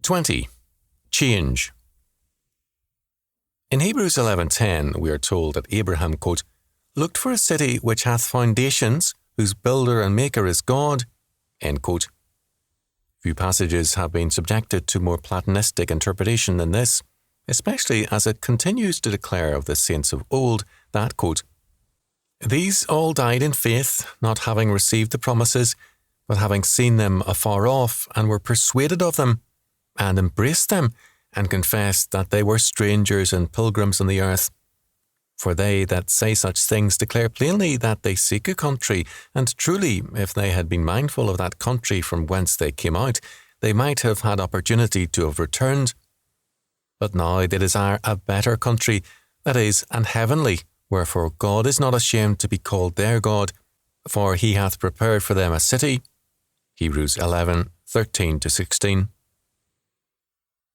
20. Change. In Hebrews 11:10, we are told that Abraham, quote, looked for a city which hath foundations, whose builder and maker is God, end quote. Few passages have been subjected to more Platonistic interpretation than this, especially as it continues to declare of the saints of old that, quote, these all died in faith, not having received the promises, but having seen them afar off, and were persuaded of them, and embraced them, and confessed that they were strangers and pilgrims on the earth. For they that say such things declare plainly that they seek a country, and truly, if they had been mindful of that country from whence they came out, they might have had opportunity to have returned. But now they desire a better country, that is, an heavenly, wherefore God is not ashamed to be called their God, for he hath prepared for them a city. Hebrews 11:13-16.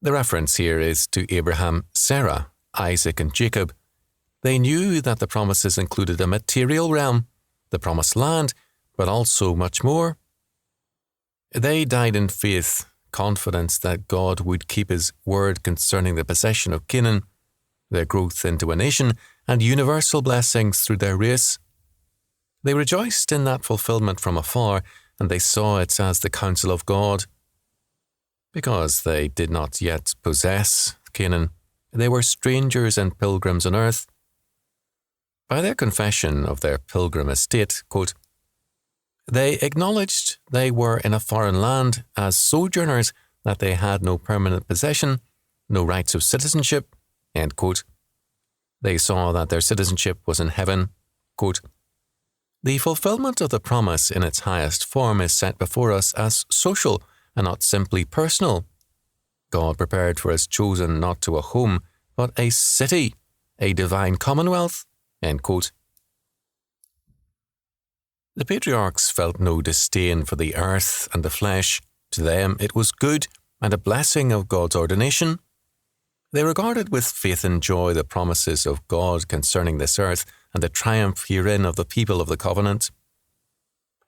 The reference here is to Abraham, Sarah, Isaac, and Jacob. They knew that the promises included a material realm, the promised land, but also much more. They died in faith, confidence that God would keep his word concerning the possession of Canaan, their growth into a nation, and universal blessings through their race. They rejoiced in that fulfillment from afar, and they saw it as the counsel of God. Because they did not yet possess Canaan, they were strangers and pilgrims on earth. By their confession of their pilgrim estate, quote, they acknowledged they were in a foreign land as sojourners, that they had no permanent possession, no rights of citizenship, end quote. They saw that their citizenship was in heaven, quote, the fulfillment of the promise in its highest form is set before us as social and not simply personal. God prepared for his chosen not to a home, but a city, a divine commonwealth, end quote. The patriarchs felt no disdain for the earth and the flesh. To them it was good and a blessing of God's ordination. They regarded with faith and joy the promises of God concerning this earth and the triumph herein of the people of the covenant.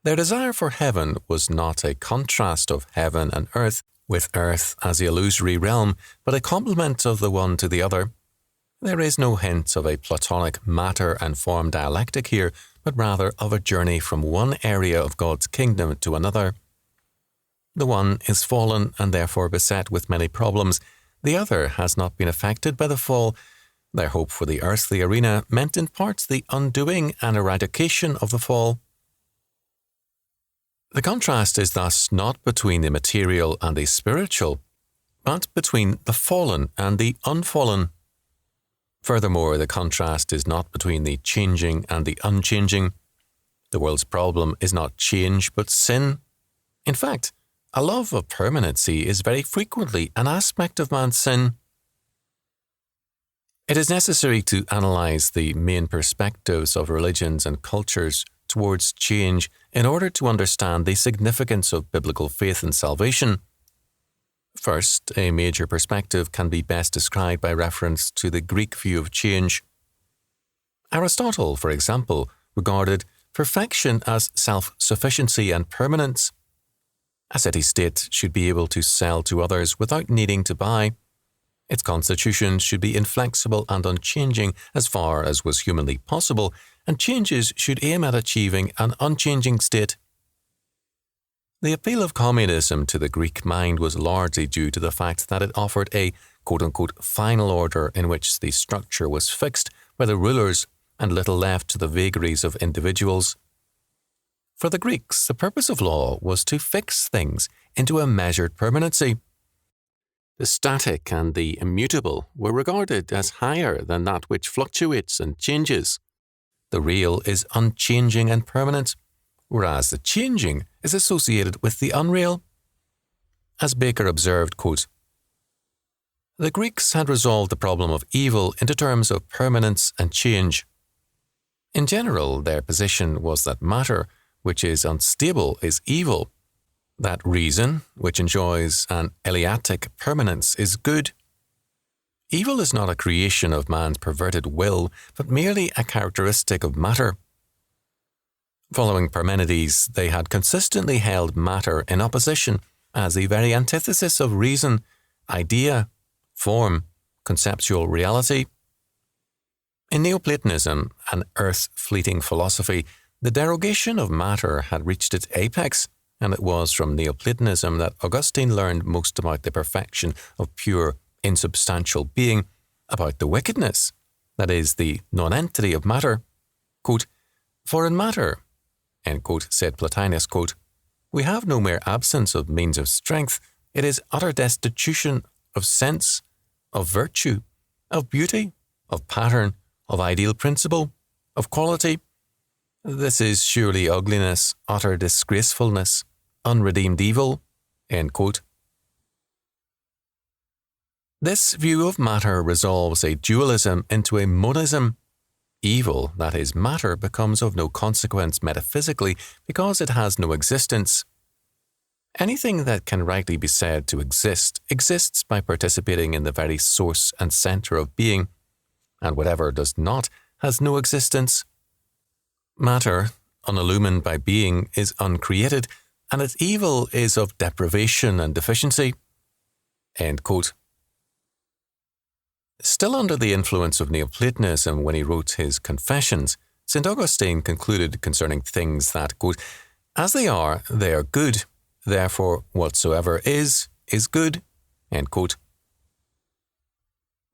Their desire for heaven was not a contrast of heaven and earth, with earth as the illusory realm, but a complement of the one to the other. There is no hint of a Platonic matter and form dialectic here, but rather of a journey from one area of God's kingdom to another. The one is fallen and therefore beset with many problems. The other has not been affected by the fall. Their hope for the earthly arena meant in part the undoing and eradication of the fall. The contrast is thus not between the material and the spiritual, but between the fallen and the unfallen. Furthermore, the contrast is not between the changing and the unchanging. The world's problem is not change, but sin. In fact, a love of permanency is very frequently an aspect of man's sin. It is necessary to analyze the main perspectives of religions and cultures towards change in order to understand the significance of biblical faith and salvation. First, a major perspective can be best described by reference to the Greek view of change. Aristotle, for example, regarded perfection as self-sufficiency and permanence. A city-state should be able to sell to others without needing to buy. Its constitution should be inflexible and unchanging as far as was humanly possible, and changes should aim at achieving an unchanging state. The appeal of communism to the Greek mind was largely due to the fact that it offered a quote-unquote final order in which the structure was fixed by the rulers and little left to the vagaries of individuals. For the Greeks, the purpose of law was to fix things into a measured permanency. The static and the immutable were regarded as higher than that which fluctuates and changes. The real is unchanging and permanent, whereas the changing is associated with the unreal. As Baker observed, quote, the Greeks had resolved the problem of evil into terms of permanence and change. In general, their position was that matter, which is unstable, is evil, that reason, which enjoys an eleatic permanence, is good. Evil is not a creation of man's perverted will, but merely a characteristic of matter. Following Parmenides, they had consistently held matter in opposition as the very antithesis of reason, idea, form, conceptual reality. In Neoplatonism, an earth-fleeting philosophy, the derogation of matter had reached its apex, and it was from Neoplatonism that Augustine learned most about the perfection of pure, insubstantial being, about the wickedness, that is, the nonentity of matter. Quote, "For in matter," end quote, said Plotinus, quote, "we have no mere absence of means of strength, it is utter destitution of sense, of virtue, of beauty, of pattern, of ideal principle, of quality. This is surely ugliness, utter disgracefulness, unredeemed evil." End quote. This view of matter resolves a dualism into a monism. Evil, that is, matter, becomes of no consequence metaphysically because it has no existence. Anything that can rightly be said to exist exists by participating in the very source and centre of being, and whatever does not has no existence. Matter, unillumined by being, is uncreated, and its evil is of deprivation and deficiency. End quote. Still under the influence of Neoplatonism when he wrote his Confessions, St. Augustine concluded concerning things that, quote, "As they are good, therefore whatsoever is good." End quote.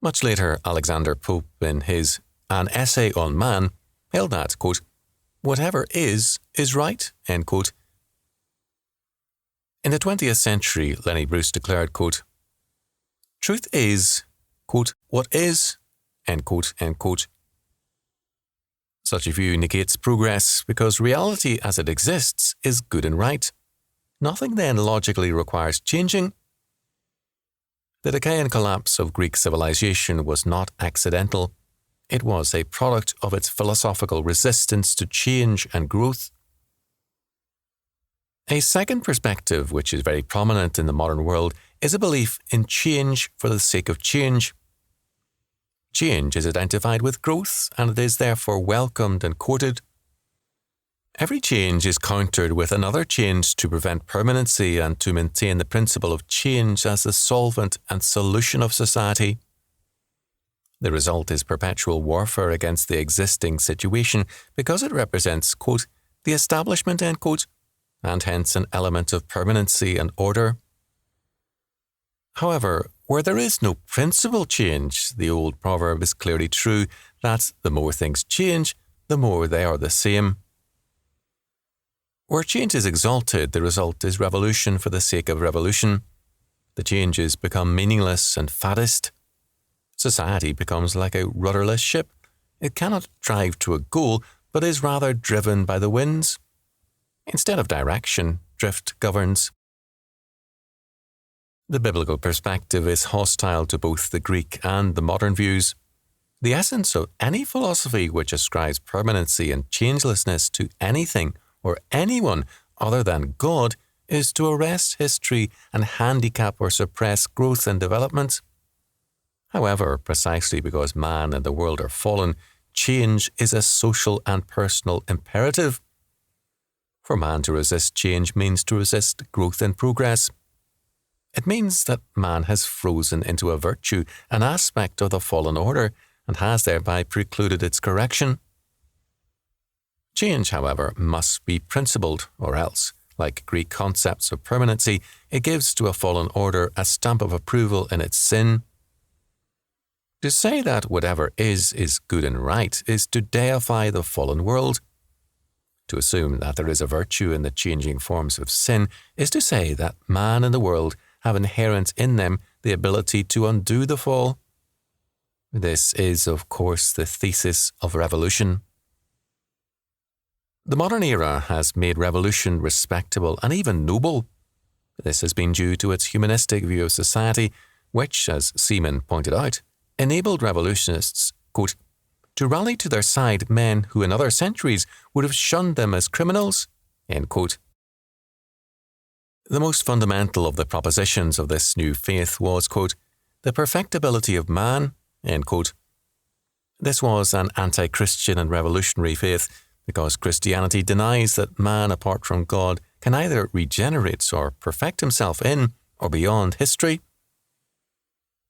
Much later, Alexander Pope, in his An Essay on Man, held that, quote, "Whatever is right." End quote. In the 20th century, Lenny Bruce declared, quote, "Truth is, quote, what is," end quote, end quote. Such a view negates progress because reality as it exists is good and right. Nothing then logically requires changing. The decay and collapse of Greek civilization was not accidental. It was a product of its philosophical resistance to change and growth. A second perspective, which is very prominent in the modern world, is a belief in change for the sake of change. Change is identified with growth, and it is therefore welcomed and courted. Every change is countered with another change to prevent permanency and to maintain the principle of change as the solvent and solution of society. The result is perpetual warfare against the existing situation because it represents, quote, "the establishment," end quote, and hence an element of permanency and order. However, where there is no principal change, the old proverb is clearly true that the more things change, the more they are the same. Where change is exalted, the result is revolution for the sake of revolution. The changes become meaningless and faddist. Society becomes like a rudderless ship. It cannot drive to a goal, but is rather driven by the winds. Instead of direction, drift governs. The biblical perspective is hostile to both the Greek and the modern views. The essence of any philosophy which ascribes permanency and changelessness to anything or anyone other than God is to arrest history and handicap or suppress growth and development. However, precisely because man and the world are fallen, change is a social and personal imperative. For man to resist change means to resist growth and progress. It means that man has frozen into a virtue, an aspect of the fallen order, and has thereby precluded its correction. Change, however, must be principled, or else, like Greek concepts of permanency, it gives to a fallen order a stamp of approval in its sin. To say that whatever is good and right is to deify the fallen world. To assume that there is a virtue in the changing forms of sin is to say that man and the world have inherent in them the ability to undo the fall. This is, of course, the thesis of revolution. The modern era has made revolution respectable and even noble. This has been due to its humanistic view of society, which, as Seaman pointed out, enabled revolutionists, quote, to rally to their side men who in other centuries would have shunned them as criminals, end quote. The most fundamental of the propositions of this new faith was, quote, the perfectibility of man, end quote. This was an anti-Christian and revolutionary faith because Christianity denies that man apart from God can either regenerate or perfect himself in or beyond history.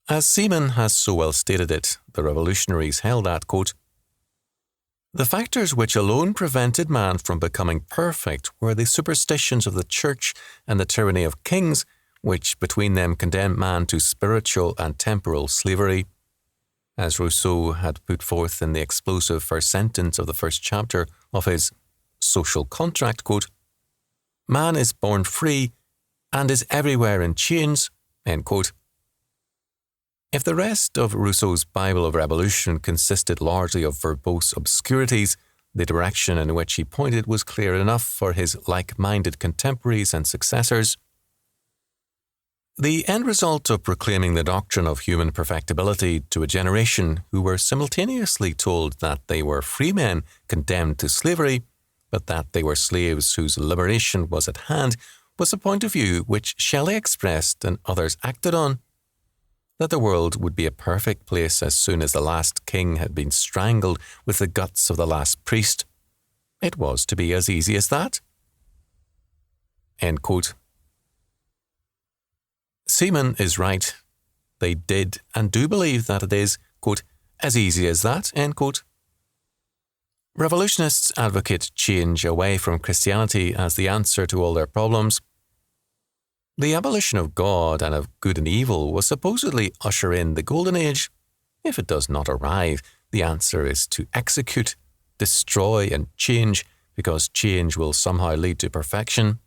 As Seaman has so well stated it, the revolutionaries held that, quote, "The factors which alone prevented man from becoming perfect were the superstitions of the Church and the tyranny of kings, which between them condemned man to spiritual and temporal slavery." As Rousseau had put forth in the explosive first sentence of the first chapter of his Social Contract, quote, "Man is born free and is everywhere in chains," end quote. If the rest of Rousseau's Bible of Revolution consisted largely of verbose obscurities, the direction in which he pointed was clear enough for his like-minded contemporaries and successors. The end result of proclaiming the doctrine of human perfectibility to a generation who were simultaneously told that they were free men condemned to slavery, but that they were slaves whose liberation was at hand, was a point of view which Shelley expressed and others acted on. That the world would be a perfect place as soon as the last king had been strangled with the guts of the last priest. It was to be as easy as that. End quote. Seaman is right. They did and do believe that it is, quote, "as easy as that," end quote. Revolutionists advocate change away from Christianity as the answer to all their problems. The abolition of God and of good and evil will supposedly usher in the Golden Age. If it does not arrive, the answer is to execute, destroy, and change, because change will somehow lead to perfection.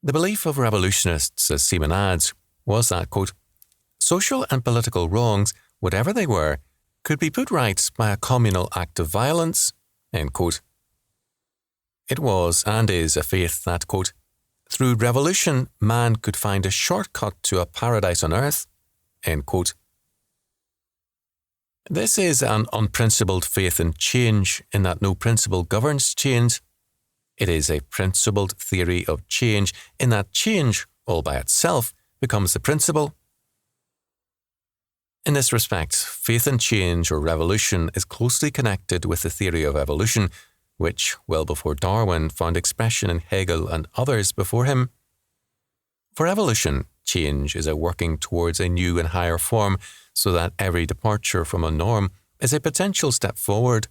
The belief of revolutionists, as Seaman adds, was that, quote, "social and political wrongs, whatever they were, could be put right by a communal act of violence," end quote. It was and is a faith that, quote, "through revolution, man could find a shortcut to a paradise on earth," end quote. This is an unprincipled faith in change, in that no principle governs change. It is a principled theory of change, in that change, all by itself, becomes the principle. In this respect, faith in change or revolution is closely connected with the theory of evolution, which, well before Darwin, found expression in Hegel and others before him. For evolution, change is a working towards a new and higher form, so that every departure from a norm is a potential step forward.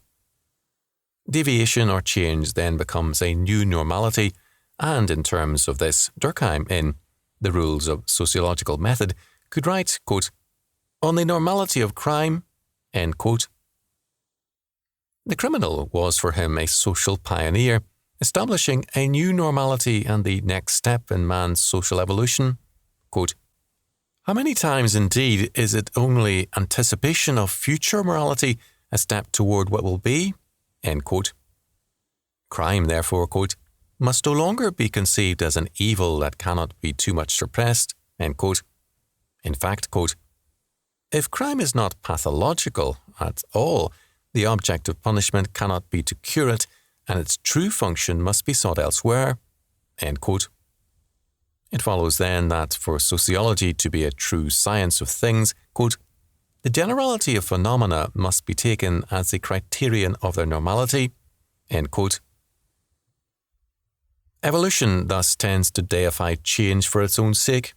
Deviation or change then becomes a new normality, and in terms of this, Durkheim, in The Rules of Sociological Method, could write, quote, "on the normality of crime," end quote. The criminal was for him a social pioneer, establishing a new normality and the next step in man's social evolution. Quote, "How many times indeed is it only anticipation of future morality, a step toward what will be?" End quote. Crime, therefore, quote, "must no longer be conceived as an evil that cannot be too much suppressed." End quote. In fact, quote, "if crime is not pathological at all, the object of punishment cannot be to cure it, and its true function must be sought elsewhere." End quote. It follows then that for sociology to be a true science of things, quote, "the generality of phenomena must be taken as the criterion of their normality." End quote. Evolution thus tends to deify change for its own sake.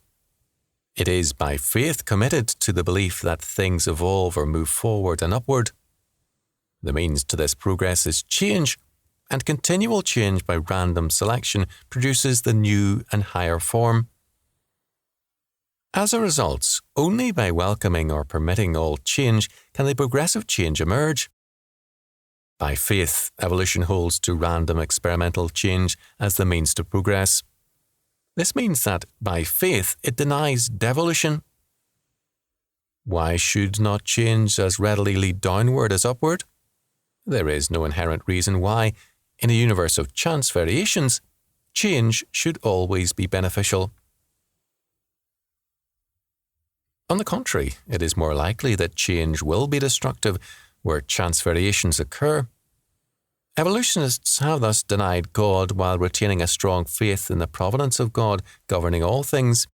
It is by faith committed to the belief that things evolve or move forward and upward. The means to this progress is change, and continual change by random selection produces the new and higher form. As a result, only by welcoming or permitting all change can the progressive change emerge. By faith, evolution holds to random experimental change as the means to progress. This means that, by faith, it denies devolution. Why should not change as readily lead downward as upward? There is no inherent reason why, in a universe of chance variations, change should always be beneficial. On the contrary, it is more likely that change will be destructive where chance variations occur. Evolutionists have thus denied God while retaining a strong faith in the providence of God governing all things.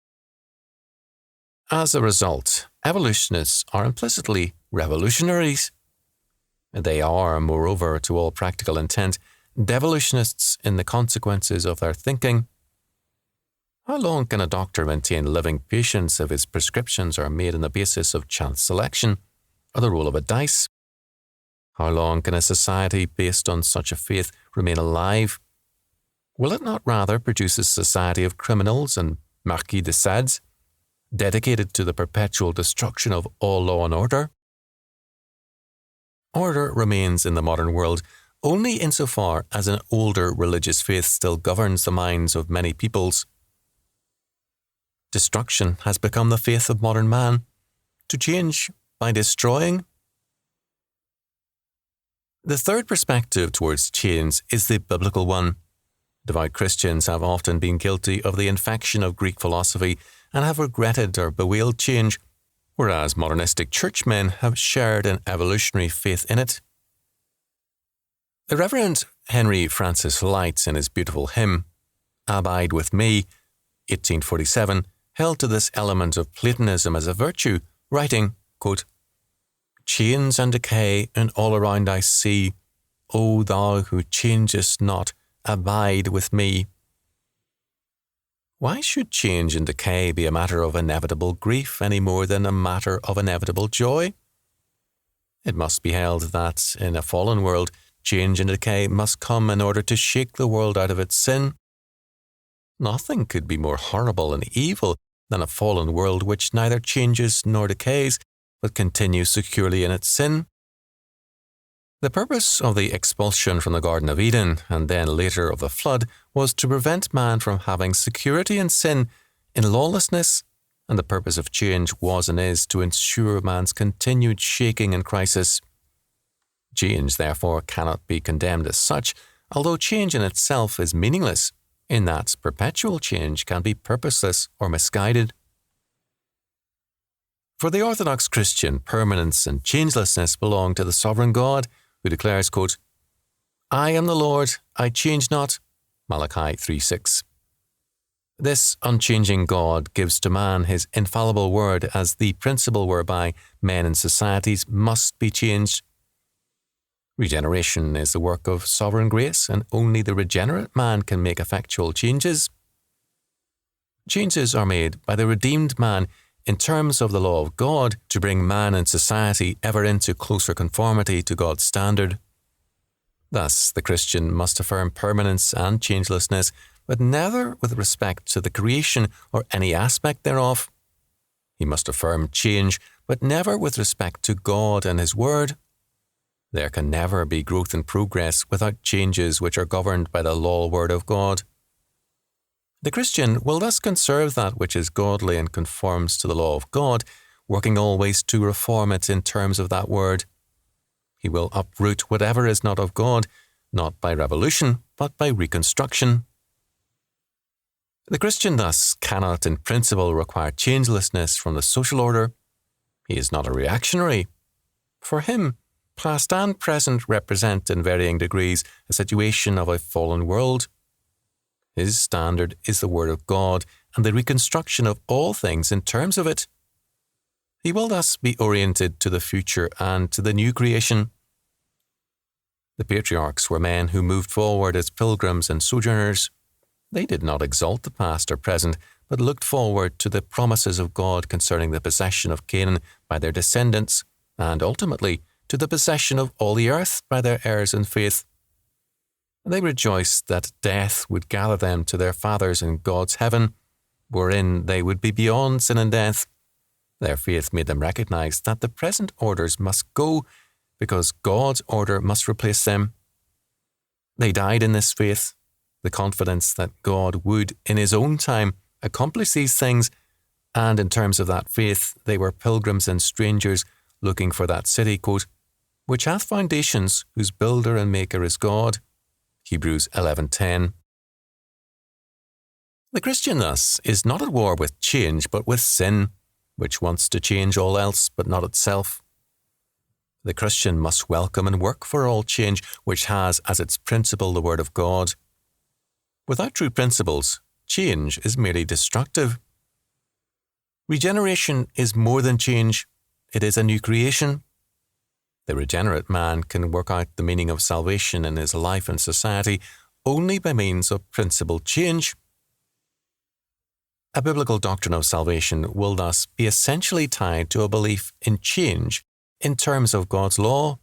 As a result, evolutionists are implicitly revolutionaries. They are, moreover, to all practical intent, devolutionists in the consequences of their thinking. How long can a doctor maintain living patients if his prescriptions are made on the basis of chance selection or the roll of a dice? How long can a society based on such a faith remain alive? Will it not rather produce a society of criminals and Marquis de Sades, dedicated to the perpetual destruction of all law and order? Order remains in the modern world only insofar as an older religious faith still governs the minds of many peoples. Destruction has become the faith of modern man, to change by destroying. The third perspective towards change is the biblical one. Devout Christians have often been guilty of the infection of Greek philosophy and have regretted or bewailed change, whereas modernistic churchmen have shared an evolutionary faith in it. The Reverend Henry Francis Lyte, in his beautiful hymn, Abide with Me, 1847, held to this element of Platonism as a virtue, writing, quote, Change and decay and all around I see, O thou who changest not, abide with me. Why should change and decay be a matter of inevitable grief any more than a matter of inevitable joy? It must be held that, in a fallen world, change and decay must come in order to shake the world out of its sin. Nothing could be more horrible and evil than a fallen world which neither changes nor decays, but continues securely in its sin. The purpose of the expulsion from the Garden of Eden, and then later of the flood, was to prevent man from having security in sin, in lawlessness, and the purpose of change was and is to ensure man's continued shaking and crisis. Change, therefore, cannot be condemned as such, although change in itself is meaningless, in that perpetual change can be purposeless or misguided. For the Orthodox Christian, permanence and changelessness belong to the sovereign God, who declares, quote, I am the Lord, I change not, Malachi 3:6. This unchanging God gives to man his infallible word as the principle whereby men and societies must be changed. Regeneration is the work of sovereign grace, and only the regenerate man can make effectual changes. Changes are made by the redeemed man in terms of the law of God to bring man and society ever into closer conformity to God's standard. Thus, the Christian must affirm permanence and changelessness, but never with respect to the creation or any aspect thereof. He must affirm change, but never with respect to God and His Word. There can never be growth and progress without changes which are governed by the law word of God. The Christian will thus conserve that which is godly and conforms to the law of God, working always to reform it in terms of that word. He will uproot whatever is not of God, not by revolution, but by reconstruction. The Christian thus cannot in principle require changelessness from the social order. He is not a reactionary. For him, past and present represent in varying degrees a situation of a fallen world. His standard is the Word of God and the reconstruction of all things in terms of it. He will thus be oriented to the future and to the new creation. The patriarchs were men who moved forward as pilgrims and sojourners. They did not exalt the past or present, but looked forward to the promises of God concerning the possession of Canaan by their descendants, and ultimately to the possession of all the earth by their heirs in faith. They rejoiced that death would gather them to their fathers in God's heaven, wherein they would be beyond sin and death. Their faith made them recognize that the present orders must go, because God's order must replace them. They died in this faith, the confidence that God would, in His own time, accomplish these things, and in terms of that faith, they were pilgrims and strangers looking for that city, quote, which hath foundations, whose builder and maker is God. Hebrews 11:10. The Christian, thus, is not at war with change, but with sin, which wants to change all else, but not itself. The Christian must welcome and work for all change, which has as its principle the Word of God. Without true principles, change is merely destructive. Regeneration is more than change. It is a new creation. The regenerate man can work out the meaning of salvation in his life and society only by means of principled change. A biblical doctrine of salvation will thus be essentially tied to a belief in change in terms of God's law